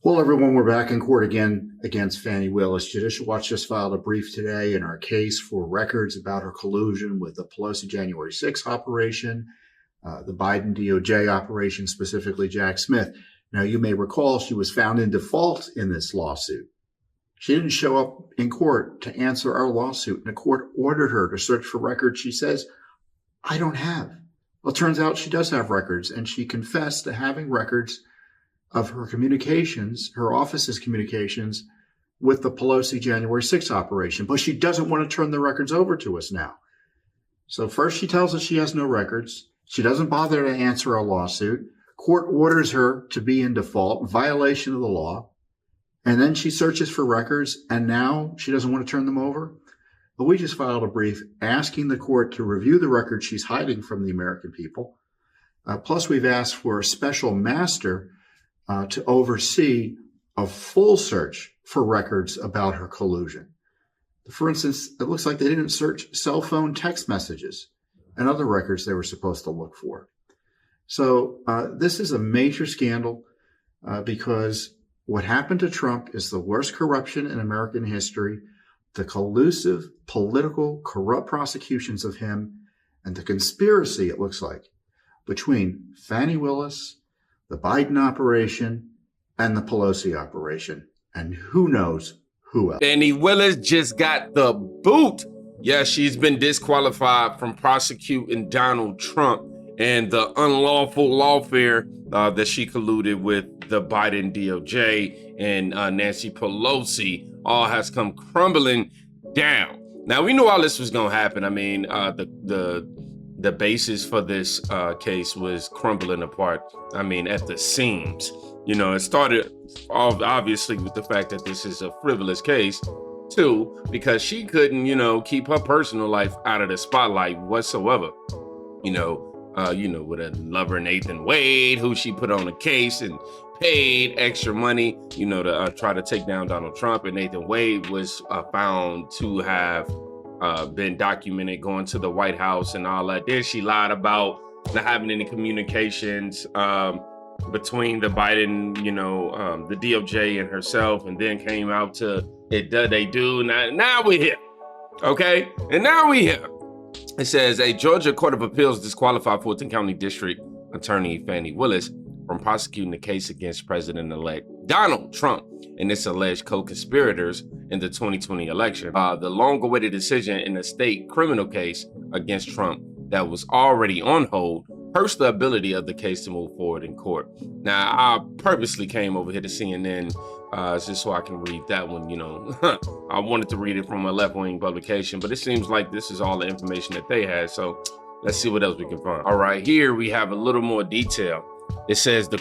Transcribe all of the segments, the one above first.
Well, everyone, we're back in court again against Fani Willis. Judicial Watch just filed a brief today in our case for records about her collusion with the Pelosi January 6th operation, the Biden DOJ operation, specifically Jack Smith. Now, you may recall she was found in default in this lawsuit. She didn't show up in court to answer our lawsuit, and the court ordered her to search for records she says, I don't have. Well, it turns out she does have records, and she confessed to having records of her communications, her office's communications with the Pelosi January 6th operation, but she doesn't want to turn the records over to us now. So first she tells us she has no records. She doesn't bother to answer our lawsuit. Court orders her to be in default, violation of the law. And then she searches for records, and now she doesn't want to turn them over. But we just filed a brief asking the court to review the records she's hiding from the American people. Plus, we've asked for a special master to oversee a full search for records about her collusion. For instance, it looks like they didn't search cell phone text messages and other records they were supposed to look for. So this is a major scandal because what happened to Trump is the worst corruption in American history. The collusive, political, corrupt prosecutions of him and the conspiracy, it looks like, between Fani Willis, the Biden operation, and the Pelosi operation, and who knows who else. Fanny Willis just got the boot. Yeah, she's been disqualified from prosecuting Donald Trump and the unlawful lawfare that she colluded with the Biden DOJ and Nancy Pelosi. All has come crumbling down. Now, we knew all this was going to happen. I mean, the basis for this case was crumbling apart. I mean, at the seams. You know, it started off obviously with the fact that this is a frivolous case. Two, because she couldn't, keep her personal life out of the spotlight whatsoever. With a lover, Nathan Wade, who she put on a case and paid extra money, to try to take down Donald Trump. And Nathan Wade was found to have been documented going to the White House and all that. Then she lied about not having any communications between the Biden, the DOJ and herself, and then came out to it. They do. Now we're here. Okay. And now we're here. It says a Georgia Court of Appeals disqualified Fulton County District Attorney Fani Willis from prosecuting the case against President-elect Donald Trump and its alleged co-conspirators in the 2020 election. The long-awaited decision in a state criminal case against Trump that was already on hold hurts the ability of the case to move forward in court. Now, I purposely came over here to CNN just so I can read that one, I wanted to read it from a left-wing publication, but it seems like this is all the information that they had. So let's see what else we can find. All right, here we have a little more detail. It says the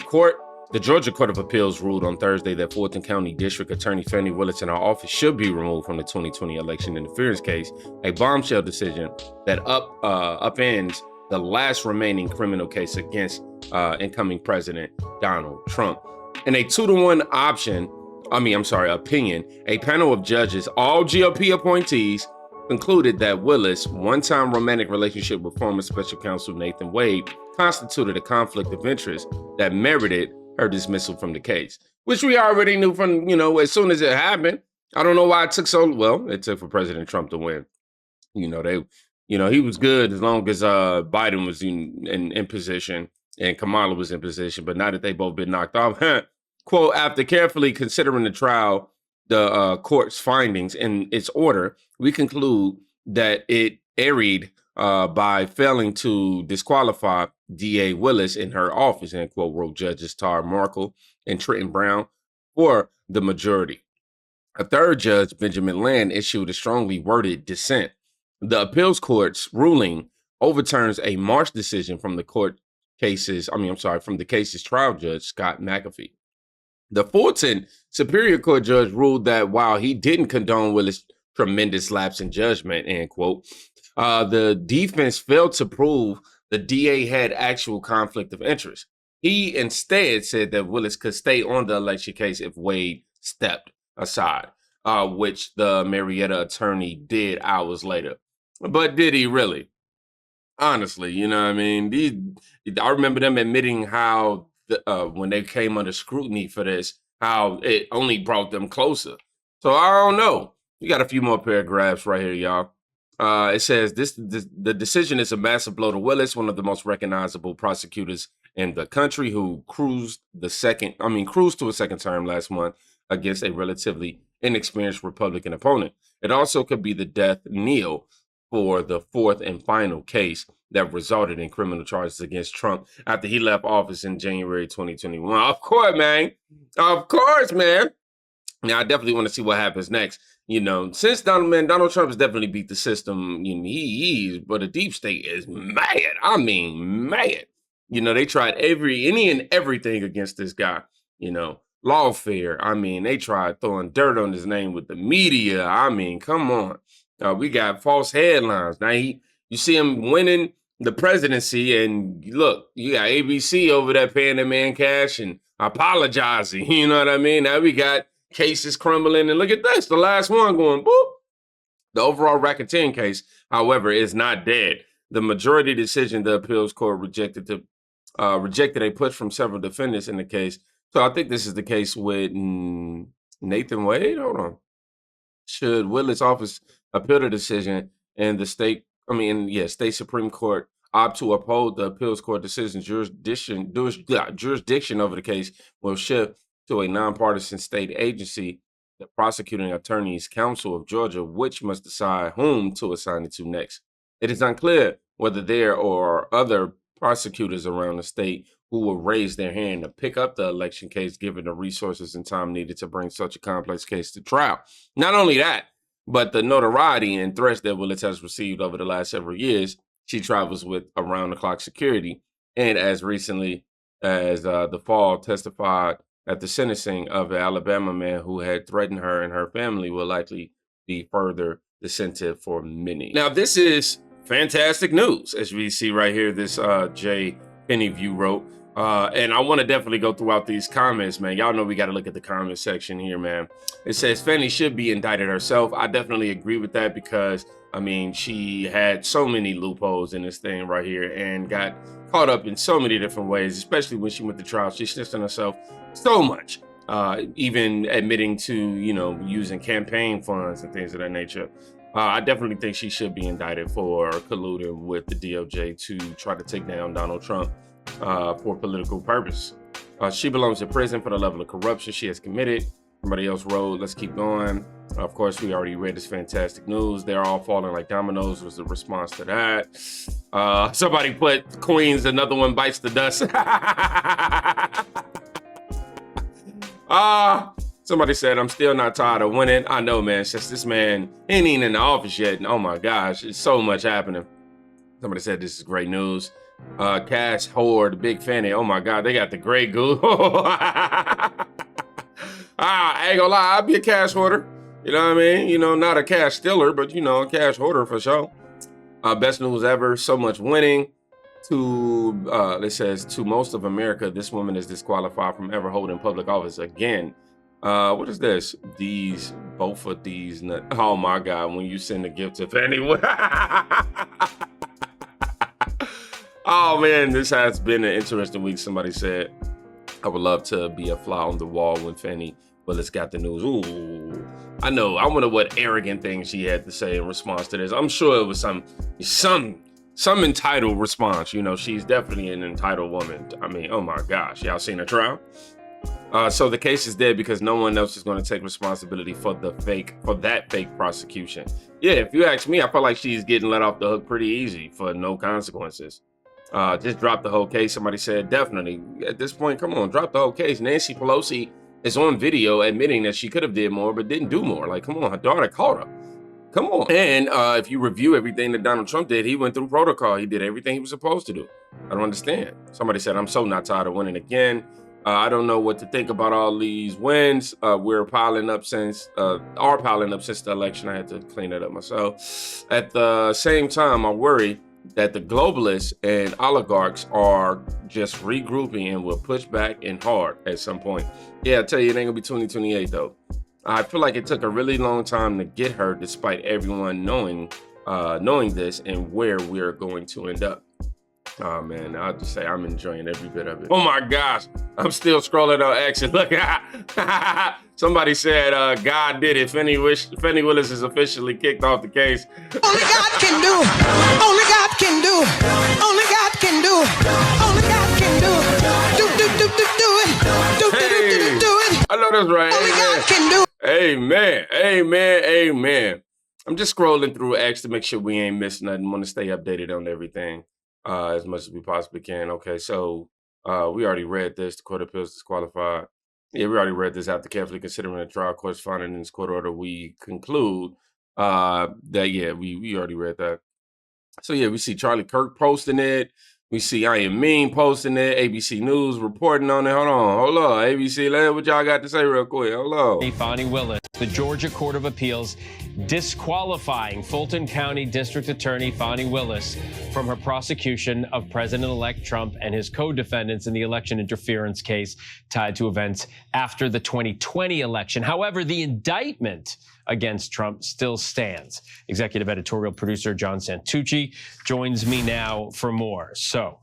Georgia Court of Appeals ruled on Thursday that Fulton County District Attorney Fani Willis and her office should be removed from the 2020 election interference case, a bombshell decision that upends the last remaining criminal case against incoming President Donald Trump. In a 2-to-1 opinion, a panel of judges, all GOP appointees, concluded that Willis' one-time romantic relationship with former special counsel Nathan Wade constituted a conflict of interest that merited her dismissal from the case, which we already knew from, as soon as it happened. I don't know why it took it took for President Trump to win. He was good as long as Biden was in position and Kamala was in position, but now that they both been knocked off, quote, after carefully considering the trial, the court's findings and its order, we conclude that it erred by failing to disqualify DA Willis in her office, end quote, wrote Judges Tar Markle and Trenton Brown for the majority. A third judge, Benjamin Land, issued a strongly worded dissent. The appeals court's ruling overturns a March decision from the case's trial judge, Scott McAfee. The Fulton Superior Court judge ruled that while he didn't condone Willis' tremendous lapse in judgment, end quote, the defense failed to prove the DA had actual conflict of interest. He instead said that Willis could stay on the election case if Wade stepped aside, which the Marietta attorney did hours later. But did he really? Honestly, I remember them admitting how when they came under scrutiny for this, how it only brought them closer. So I don't know. We got a few more paragraphs right here, y'all. It says the decision is a massive blow to Willis, one of the most recognizable prosecutors in the country, who cruised to a second term last month against a relatively inexperienced Republican opponent. It also could be the death knell for the fourth and final case that resulted in criminal charges against Trump after he left office in January 2021. Of course, man. Of course, man. Now, I definitely want to see what happens next. Since Donald Trump has definitely beat the system. But the deep state is mad. I mean, mad. They tried any and everything against this guy. Lawfare. I mean, they tried throwing dirt on his name with the media. I mean, come on. We got false headlines. Now, you see him winning the presidency, and look, you got ABC over there paying the man cash and apologizing. You know what I mean? Now we got cases crumbling, and look at this, the last one going boop. The overall racketeering case, however, is not dead. The majority decision, the appeals court rejected a push from several defendants in the case. So I think this is the case with Nathan Wade. Hold on. Should Willis' office appeal the decision and the state Supreme Court opt to uphold the appeals court decision, jurisdiction over the case will shift to a nonpartisan state agency, the Prosecuting Attorneys Council of Georgia, which must decide whom to assign it to next. It is unclear whether there are other prosecutors around the state who will raise their hand to pick up the election case, given the resources and time needed to bring such a complex case to trial. Not only that, but the notoriety and threats that Willis has received over the last several years. She travels with around-the-clock security, and as recently as the fall, testified at the sentencing of an Alabama man who had threatened her and her family, will likely be further incentive for many. Now, this is fantastic news, as we see right here. This Jay Pennyview wrote, and I want to definitely go throughout these comments, man. Y'all know we got to look at the comment section here, man. It says Fanny should be indicted herself. I definitely agree with that because, I mean, she had so many loopholes in this thing right here and got caught up in so many different ways, especially when she went to trial. She snitched on herself so much, even admitting to, using campaign funds and things of that nature. I definitely think she should be indicted for colluding with the DOJ to try to take down Donald Trump for political purpose. She belongs in prison for the level of corruption she has committed. Somebody else wrote, let's keep going. Of course, we already read this fantastic news. They're all falling like dominoes was the response to that. Somebody put Queens, another one bites the dust. Somebody said, I'm still not tired of winning. I know, man, since this man ain't even in the office yet. And oh my gosh, it's so much happening. Somebody said this is great news. Cash Hoard, big Fanny. Oh my God, they got the gray goo. I ain't gonna lie, I'll be a cash hoarder. You know what I mean? Not a cash stealer, but a cash hoarder for sure. Best news ever, so much winning. It says, to most of America, this woman is disqualified from ever holding public office again. What is this? Both of these. Oh my God, when you send a gift to Fanny. Oh man, this has been an interesting week. Somebody said, I would love to be a fly on the wall when Fanny Willis got the news. Ooh, I know. I wonder what arrogant thing she had to say in response to this. I'm sure it was some entitled response. She's definitely an entitled woman. I mean, oh my gosh, y'all seen her trial? So the case is dead because no one else is going to take responsibility for that fake prosecution. Yeah, if you ask me, I feel like she's getting let off the hook pretty easy for no consequences. Just drop the whole case. Somebody said, definitely. At this point, come on, drop the whole case. Nancy Pelosi is on video admitting that she could have did more, but didn't do more. Like, come on, her daughter caught her. Come on. And if you review everything that Donald Trump did, he went through protocol. He did everything he was supposed to do. I don't understand. Somebody said, I'm so not tired of winning again. I don't know what to think about all these wins. We're piling up since the election. I had to clean that up myself. At the same time, I worry that the globalists and oligarchs are just regrouping and will push back and hard at some point. Yeah, I tell you, it ain't gonna be 2028 though. I feel like it took a really long time to get her, despite everyone knowing this and where we're going to end up. Oh man, I'll just say I'm enjoying every bit of it. Oh my gosh, I'm still scrolling on X and look at somebody said God did it. Fanny Willis is officially kicked off the case. Only God can do it. Only God can do it. Only God can do it. Only God can do it. Do it. I know that's right. Only God can do it. Amen. Amen. Amen. I'm just scrolling through X to make sure we ain't missing nothing. Want to stay updated on everything as much as we possibly can. Okay, so we already read this. The Court of Appeals disqualified. Yeah, we already read this. After carefully considering the trial court's finding in this court order, we conclude that, yeah, we already read that. So, yeah, we see Charlie Kirk posting it. We see I Am Mean posting it. ABC News reporting on it. Hold on. ABC, what y'all got to say real quick? Hold on. Fani Willis, the Georgia Court of Appeals disqualifying Fulton County District Attorney Fani Willis from her prosecution of President-elect Trump and his co-defendants in the election interference case tied to events after the 2020 election. However, the indictment against Trump still stands. Executive editorial producer John Santucci joins me now for more. So,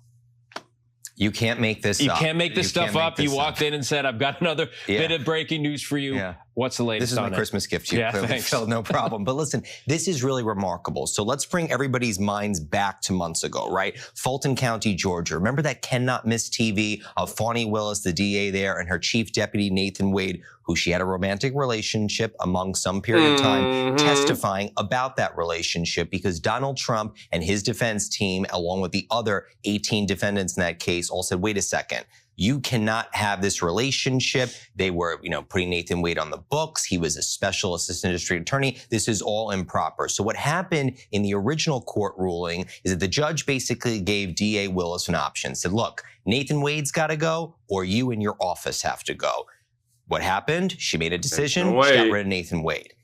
you can't make this up. You can't make this stuff up. You walked in and said, I've got another bit of breaking news for you. Yeah. What's the latest This is on my it? Christmas gift to you. Yeah, Clearly, thanks. Phil, no problem. But listen, this is really remarkable. So let's bring everybody's minds back to months ago, right? Fulton County, Georgia. Remember that cannot miss TV of Fani Willis, the DA there, and her chief deputy, Nathan Wade, who she had a romantic relationship among some period of time, testifying about that relationship because Donald Trump and his defense team, along with the other 18 defendants in that case, all said, wait a second. You cannot have this relationship. They were, putting Nathan Wade on the books. He was a special assistant district attorney. This is all improper. So what happened in the original court ruling is that the judge basically gave DA Willis an option, said, look, Nathan Wade's got to go or you and your office have to go. What happened? She made a decision. She got rid of Nathan Wade.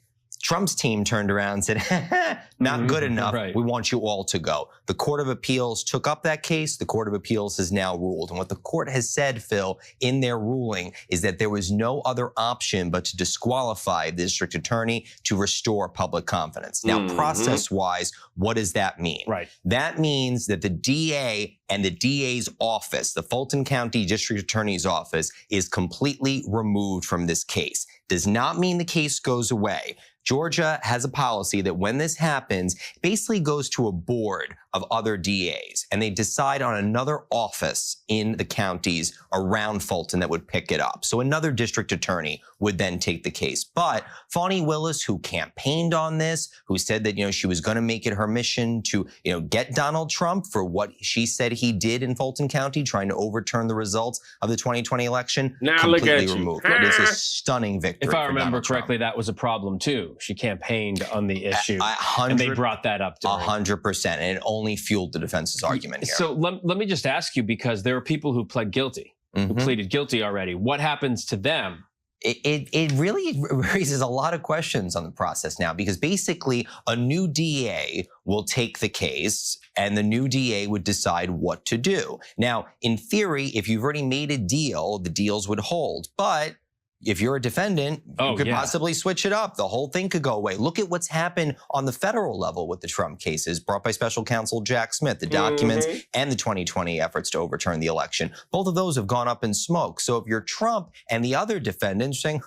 Trump's team turned around and said, not good enough. Right. We want you all to go. The Court of Appeals took up that case. The Court of Appeals has now ruled. And what the court has said, Phil, in their ruling is that there was no other option but to disqualify the district attorney to restore public confidence. Now, process-wise, what does that mean? Right. That means that the DA and the DA's office, the Fulton County District Attorney's office, is completely removed from this case. Does not mean the case goes away. Georgia has a policy that when this happens, it basically goes to a board of other DAs, and they decide on another office in the counties around Fulton that would pick it up. So another district attorney would then take the case. But Fani Willis, who campaigned on this, who said that, she was going to make it her mission to, get Donald Trump for what she said he did in Fulton County, trying to overturn the results of the 2020 election, now completely look at removed. You. It is a stunning victory. If I for remember Donald correctly, Trump. that was a problem too. She campaigned on the issue, 100, and they brought that up. 100%, and it only fueled the defense's argument here. So let me just ask you, because there are people who pled guilty, who pleaded guilty already. What happens to them? It really raises a lot of questions on the process now, because basically a new DA will take the case and the new DA would decide what to do. Now, in theory, if you've already made a deal, the deals would hold. But if you're a defendant, you could possibly switch it up. The whole thing could go away. Look at what's happened on the federal level with the Trump cases brought by special counsel Jack Smith, the documents and the 2020 efforts to overturn the election. Both of those have gone up in smoke. So if you're Trump and the other defendants saying,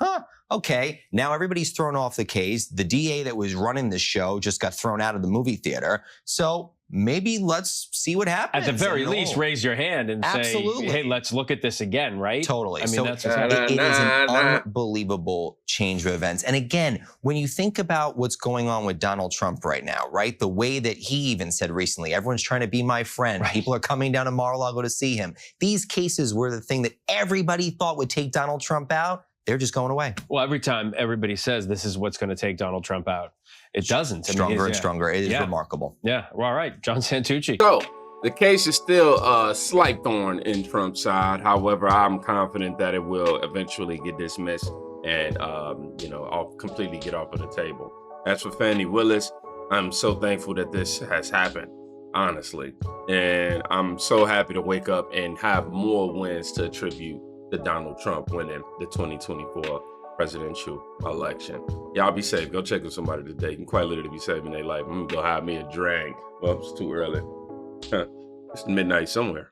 okay, now everybody's thrown off the case. The DA that was running the show just got thrown out of the movie theater. So maybe let's see what happens. At the very least, raise your hand and say, hey, let's look at this again, right? Totally. I mean, so that's it is an unbelievable change of events. And again, when you think about what's going on with Donald Trump right now, right? The way that he even said recently, everyone's trying to be my friend. Right. People are coming down to Mar-a-Lago to see him. These cases were the thing that everybody thought would take Donald Trump out. They're just going away. Well, every time everybody says this is what's going to take Donald Trump out, it doesn't. Stronger and stronger. It is remarkable. Yeah. Well, all right. John Santucci. So the case is still a slight thorn in Trump's side. However, I'm confident that it will eventually get dismissed and, I'll completely get off of the table. As for Fanny Willis, I'm so thankful that this has happened, honestly. And I'm so happy to wake up and have more wins to attribute to Donald Trump winning the 2024 presidential election. Y'all be safe. Go check with somebody today. You can quite literally be saving their life. I'm gonna go have me a drink. Well, it's too early. It's midnight somewhere.